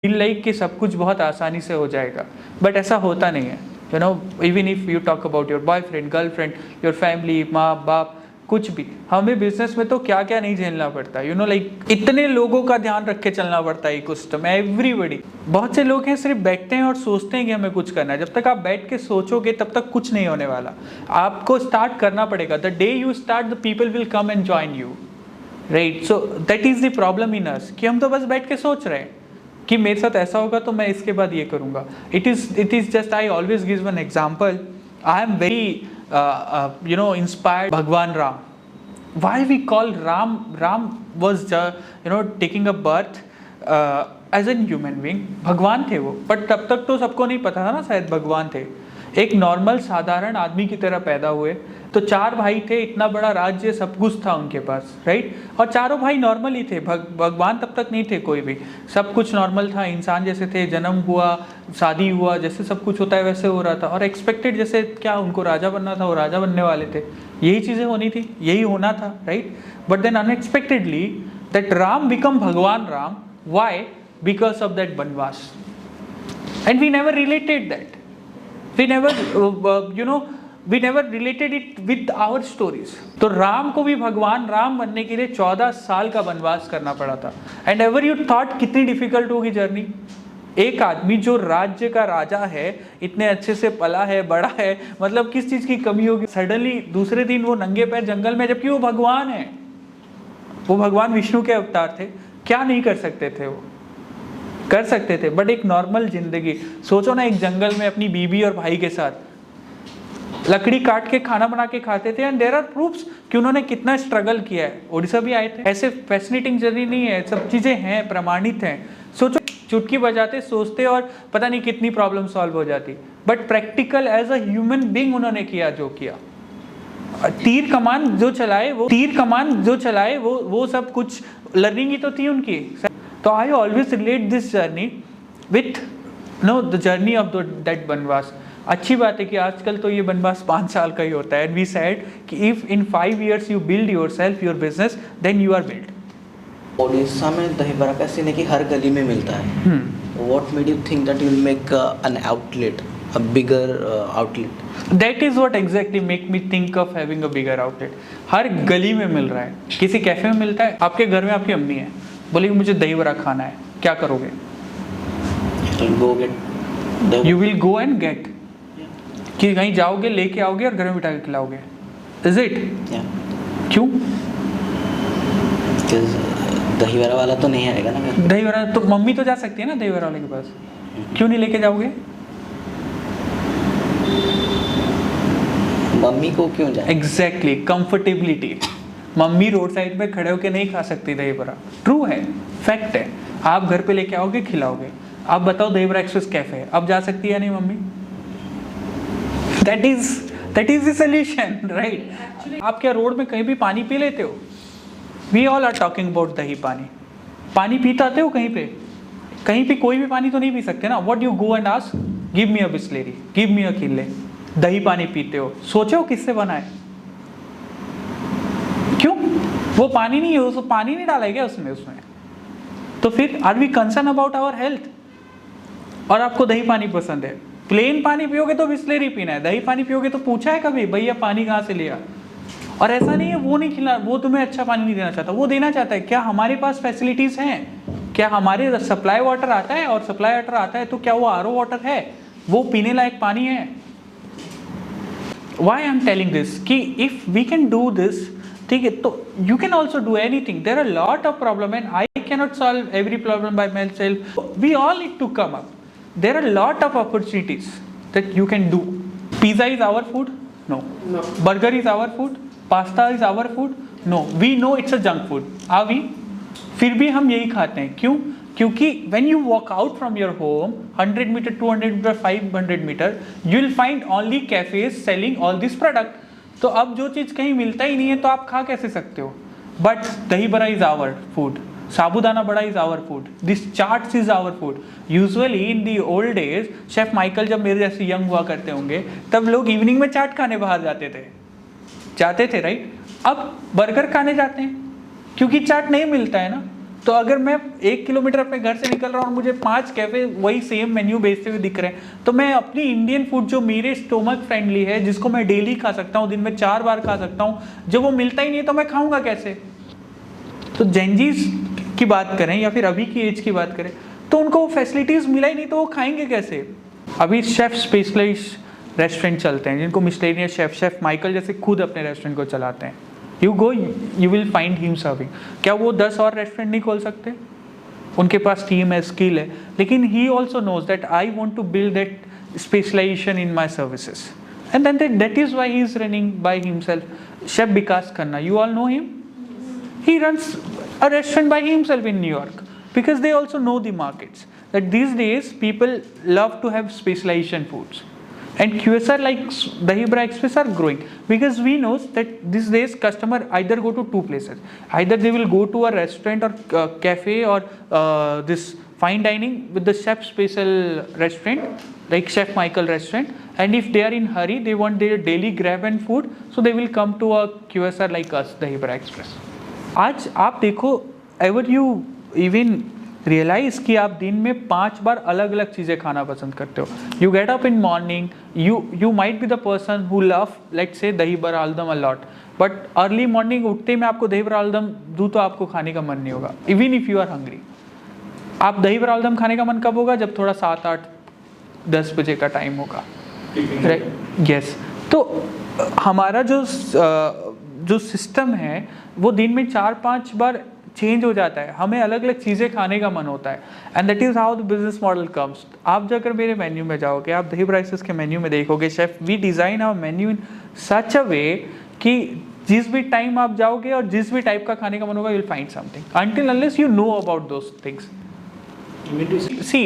Feel like कि सब कुछ बहुत आसानी से हो जाएगा, बट ऐसा होता नहीं है। You know, even if you talk about your boyfriend, girlfriend, your family, माँ बाप, कुछ भी, हमें बिजनेस में तो क्या क्या नहीं झेलना पड़ता। यू नो, लाइक इतने लोगों का ध्यान रख के चलना पड़ता है इकोसिस्टम में, एवरीबडी। बहुत से लोग हैं सिर्फ बैठते हैं और सोचते हैं कि हमें कुछ करना है। जब तक आप बैठ के सोचोगे तब तक कुछ नहीं होने वाला। आपको स्टार्ट करना पड़ेगा। The day you start, the people will come and join you, right? So that is the problem in us कि हम तो बस बैठ के सोच रहे हैं कि मेरे साथ ऐसा होगा तो मैं इसके बाद ये करूँगा। It is just, I always give one example. I am very inspired भगवान Ram. Why we call Ram was taking a birth as a human being। भगवान थे वो, बट तब तक तो सबको नहीं पता था ना शायद भगवान थे। एक नॉर्मल साधारण आदमी की तरह पैदा हुए। तो 4 भाई थे, इतना बड़ा राज्य, सब कुछ था उनके पास, राइट? और चारों भाई नॉर्मल ही थे। भगवान तब तक नहीं थे कोई भी, सब कुछ नॉर्मल था, इंसान जैसे थे। जन्म हुआ, शादी हुआ, जैसे सब कुछ होता है वैसे हो रहा था। और एक्सपेक्टेड जैसे क्या उनको राजा बनना था, वो राजा बनने वाले थे, यही चीज़ें होनी थी, यही होना था, right? But then unexpectedly that Ram become Bhagwan Ram. Why? Because of that banwas. And we never related that. We never related it with our stories। तो राम को भी भगवान राम बनने के लिए 14 साल का वनवास करना पड़ा था। एंड एवर यू थॉट कितनी डिफिकल्ट होगी जर्नी? एक आदमी जो राज्य का राजा है, इतने अच्छे से पला है, बड़ा है, मतलब किस चीज की कमी होगी? सडनली दूसरे दिन वो नंगे पैर जंगल में, जबकि वो भगवान है, वो भगवान विष्णु के अवतार थे। क्या नहीं कर सकते थे? वो कर सकते थे। बट एक नॉर्मल जिंदगी, सोचो ना, एक जंगल में अपनी बीबी और भाई के साथ लकड़ी काट के खाना बना के खाते थे। एंड देयर आर प्रूफ्स कि उन्होंने कितना स्ट्रगल किया है। ओडिशा भी आए थे। ऐसे फैसिनेटिंग जर्नी नहीं है, सब चीजें हैं, प्रमाणित हैं। सोचो, चुटकी बजाते, सोचते और पता नहीं कितनी प्रॉब्लम सॉल्व हो जाती। But practical as a human being उन्होंने किया जो किया। तीर कमान जो चलाए वो सब कुछ लर्निंग ही तो थी उनकी। तो I always relate this journey with the journey of that बनवास। अच्छी बात है कि आजकल तो ये बनवास 5 साल का ही होता है। And we said कि if in 5 years you build yourself, your business, then you are built। Odisha में दही बड़ा का सीन है कि हर गली में मिलता है। What made you think that you'll make an outlet, a bigger outlet? That is what exactly make me think of having a bigger outlet। हर गली में मिल रहा है, किसी कैफे में मिलता है। आपके घर में आपकी अम्मी है, बोलेगी मुझे दही बड़ा खाना है, क्या करोगे? You will go and get, कि कहीं जाओगे, लेके आओगे और घर में बिठा के खिलाओगे। Is it? क्यों? दही बड़ा वाला तो नहीं आएगा ना। दही बड़ा तो मम्मी तो जा सकती है ना दही बड़ा वाले के पास, क्यों नहीं लेके जाओगे? मम्मी को क्यों जाए? Exactly, comfortability. Mummy road side पे खड़े होके नहीं खा सकती दही बड़ा। ट्रू है, फैक्ट है। आप घर पे लेके आओगे, खिलाओगे। आप बताओ, दही बड़ा एक्सप्रेस कैफे है, अब जा सकती है नहीं mummy? That is the solution, right? आप क्या रोड में कहीं भी पानी पी लेते हो? We all are talking about dahi pani. पानी पीते आते हो कहीं पे? कहीं पे कोई भी पानी तो नहीं पी सकते ना। What you go and ask, give me a Bisleri, give me a Kinley. दही पानी पीते हो, सोचो किससे बना है? क्यों? वो पानी नहीं है, उसको पानी नहीं डाला है क्या उसमें? तो फिर are we concern about our health? और आपको दही पानी पसंद है। प्लेन पानी पियोगे तो बिस्लेरी पीना है, दही पानी पियोगे तो पूछा है कभी भैया पानी कहाँ से लिया? और ऐसा नहीं है वो नहीं खिला, वो तुम्हें अच्छा पानी नहीं देना चाहता, वो देना चाहता है। क्या हमारे पास फैसिलिटीज हैं? क्या हमारे सप्लाई वाटर आता है? और सप्लाई वाटर आता है तो क्या वो आरओ वाटर है? वो पीने लायक पानी है? Why I am telling this कि if we can do this, ठीक है, तो you can also do anything. There are lot of problem and I cannot solve every problem by myself. We all need to come up. There are lot of opportunities that you can do. Pizza is our food? No. Burger is our food? Pasta is our food? No. We know it's a junk food. Are we? फिर भी हम यही खाते हैं। क्यों? क्योंकि when you walk out from your home 100 meter, 200 meter, 500 meter, you will find only cafes selling all this product। तो अब जो चीज़ कहीं मिलता ही नहीं है तो आप खा कैसे सकते हो? बट दही बड़ा is our food, sabudana bada is our food, this chaats is our food. Usually in the old days, chef Michael जब मेरे जैसे यंग हुआ करते होंगे, तब लोग इवनिंग में चाट खाने बाहर जाते थे, राइट? अब बर्गर खाने जाते हैं क्योंकि चाट नहीं मिलता है ना। तो अगर मैं 1 किलोमीटर अपने घर से निकल रहा हूँ और मुझे 5 कैफे वही सेम मेन्यू बेचते हुए दिख रहे हैं, तो मैं अपनी इंडियन फूड जो मेरे स्टोमक फ्रेंडली है, जिसको मैं डेली खा सकता हूँ, दिन में 4 बार खा सकता हूँ, जब वो मिलता ही नहीं है तो मैं खाऊंगा कैसे? तो जेनजीज की बात करें या फिर अभी की एज की बात करें, तो उनको वो फैसिलिटीज़ मिला ही नहीं, तो वो खाएंगे कैसे? अभी शेफ स्पेशलाइज्ड रेस्टोरेंट चलते हैं जिनको मिशेलिनियन शेफ माइकल जैसे खुद अपने रेस्टोरेंट को चलाते हैं। You go, you will find him serving. क्या वो 10 और रेस्टोरेंट नहीं खोल सकते? उनके पास टीम है, स्किल है, लेकिन he also knows that I want to build that specialization in my services, and then that is why he is running by himself. Chef Vikas Khanna, you all know him? He runs a restaurant by himself in New York because they also know the markets. That these days people love to have specialization foods. And QSR like Dahi Bara Express are growing because we know that these days customer either go to 2 places. Either they will go to a restaurant or cafe or this fine dining with the chef special restaurant like Chef Michael restaurant. And if they are in hurry, they want their daily grab and food, so they will come to a QSR like us, Dahi Bara Express. आज आप देखो, ever you even realise कि आप दिन में 5 बार अलग अलग चीज़ें खाना पसंद करते हो। You get up in morning, you might be the person who love late से dahi bada aloodum a lot, but early morning उठते में आपको दही बड़ा आलूदम दूँ तो आपको खाने का मन नहीं होगा, even if you are hungry. आप दही बड़ा आलूदम खाने का मन कब होगा? जब थोड़ा 7, 8, 10 बजे का टाइम होगा, राइट? यस। तो हमारा जो सिस्टम है वो दिन में 4-5 बार चेंज हो जाता है, हमें अलग अलग चीज़ें खाने का मन होता है, and that is how the business model comes. आप जाकर मेरे मेन्यू में जाओगे, आप दही बड़ा एक्सप्रेस के मेन्यू में देखोगे, chef we design our menu in such a way कि जिस भी टाइम आप जाओगे और जिस भी टाइप का खाने का मन होगा, you will find something until unless you know about those things. See,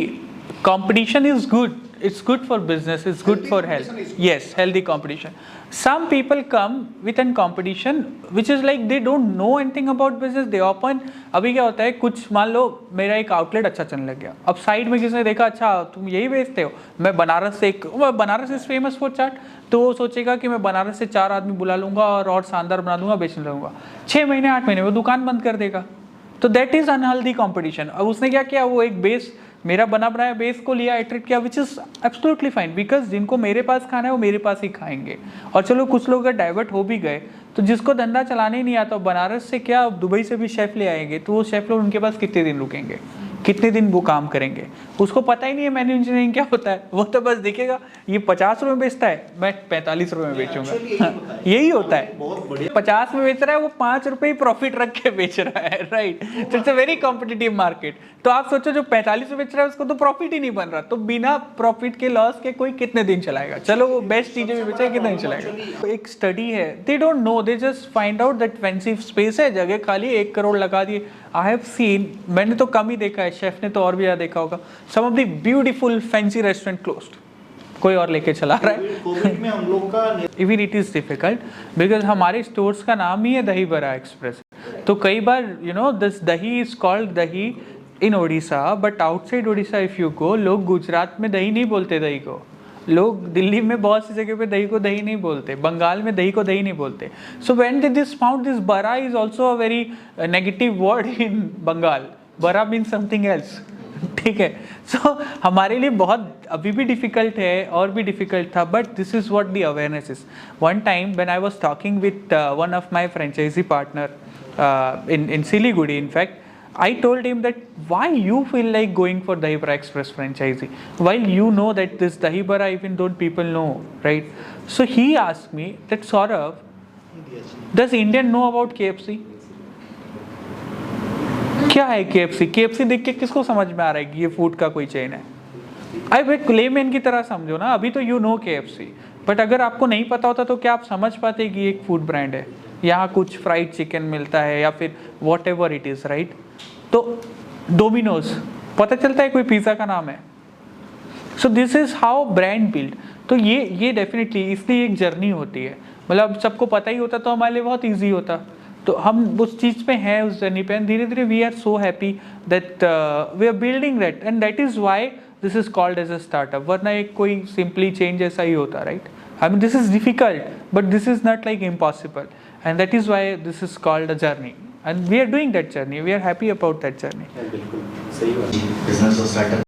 competition is good, it's good for business, it's good for health. Yes, healthy competition. Some people come with an competition which is like they don't know anything about business, they open। अभी क्या होता है, कुछ मान लो मेरा एक outlet अच्छा चलने लग गया, अब साइड में किसी ने देखा अच्छा तुम यही बेचते हो, मैं बनारस इज फेमस फॉर चाट, तो वो सोचेगा कि मैं बनारस से 4 आदमी बुला लूंगा और शानदार बना दूंगा, बेचने लगूंगा। 6 महीने 8 महीने वो दुकान बंद कर देगा। तो दैट इज अनहेल्दी कॉम्पिटिशन। अब उसने क्या किया, वो एक बेस, मेरा बना बनाया बेस को लिया, इटरेट किया, which is absolutely fine, because जिनको मेरे पास खाना है वो मेरे पास ही खाएंगे। और चलो कुछ लोग अगर डाइवर्ट हो भी गए, तो जिसको धंधा चलाने ही नहीं आता, बनारस से क्या दुबई से भी शेफ ले आएंगे, तो वो शेफ लोग उनके पास कितने दिन रुकेंगे, कितने दिन वो काम करेंगे? उसको पता ही नहीं है मेन्यू इंजीनियरिंग क्या होता है, वो तो बस देखेगा ये 50 रुपये में बेचता है, मैं 45 रुपये में बेचूंगा। यही होता है, 50 में बेच रहा है वो 5 रुपये ही प्रॉफिट रख के बेच रहा है, राइट? तो it's a very competitive market. तो आप सोचो जो 45 में बेच रहा है उसको तो प्रॉफिट ही नहीं बन रहा, तो बिना प्रॉफिट के लॉस के कोई कितने दिन चलाएगा? चलो वो बेस्ट चीजें भी बेचे, कितना दिन चलाएगा? एक स्टडी है, they don't know, they just find out that fancy space है, जगह खाली, 1 करोड़ लगा दिए। आई हैव सीन, मैंने तो कम ही देखा है, शेफ ने तो और भी ज़्यादा देखा होगा, some of the beautiful fancy restaurant closed, कोई और लेके चला रहा है। कोविड में हम लोग का even it is difficult because हमारे स्टोर्स का नाम ही है दही बड़ा एक्सप्रेस। तो कई बार you know this dahi is called dahi in Odisha, but outside Odisha if you go, लोग गुजरात में दही नहीं बोलते दही को, लोग दिल्ली में बहुत सी जगह पे दही को दही नहीं बोलते, बंगाल में दही को दही नहीं बोलते। So when they this found this bara is also a very negative word in Bengal, bara means something else, ठीक है? सो हमारे लिए बहुत अभी भी डिफिकल्ट है और भी डिफिकल्ट था, but this is what the awareness is. One time when I was talking with one of my franchise partner in Siliguri, in fact, I told him that why you feel like going for Dahi Bara Express franchisee while you know that this Dahi Bara even don't people know, right? So he asked me that Saurav, does Indian know about KFC? क्या है KFC? KFC देख के किसको समझ में आ रहा है कि ये फूड का कोई चेन है? अब एक लेमैन की तरह समझो ना, अभी तो यू नो KFC, बट अगर आपको नहीं पता होता तो क्या आप समझ पाते कि एक फूड ब्रांड है, यहाँ कुछ फ्राइड चिकन मिलता है या फिर what ever it is, right? तो डोमिनोज पता चलता है कोई पिज़्ज़ा का नाम है। So this is how brand build. तो ये डेफिनेटली इसलिए एक जर्नी होती है, मतलब सबको पता ही होता तो हमारे लिए बहुत ईजी होता। तो हम उस चीज़ पे हैं, उस जर्नी पे, धीरे धीरे we are so happy that we are building that, and that is why this is called as a startup. वरना एक कोई सिंपली चेंज ऐसा ही होता, right? I mean this is difficult but this is not like impossible, and that is why this is called a journey. And we are doing that journey, we are happy about that journey. बिल्कुल सही बात है। Business और startup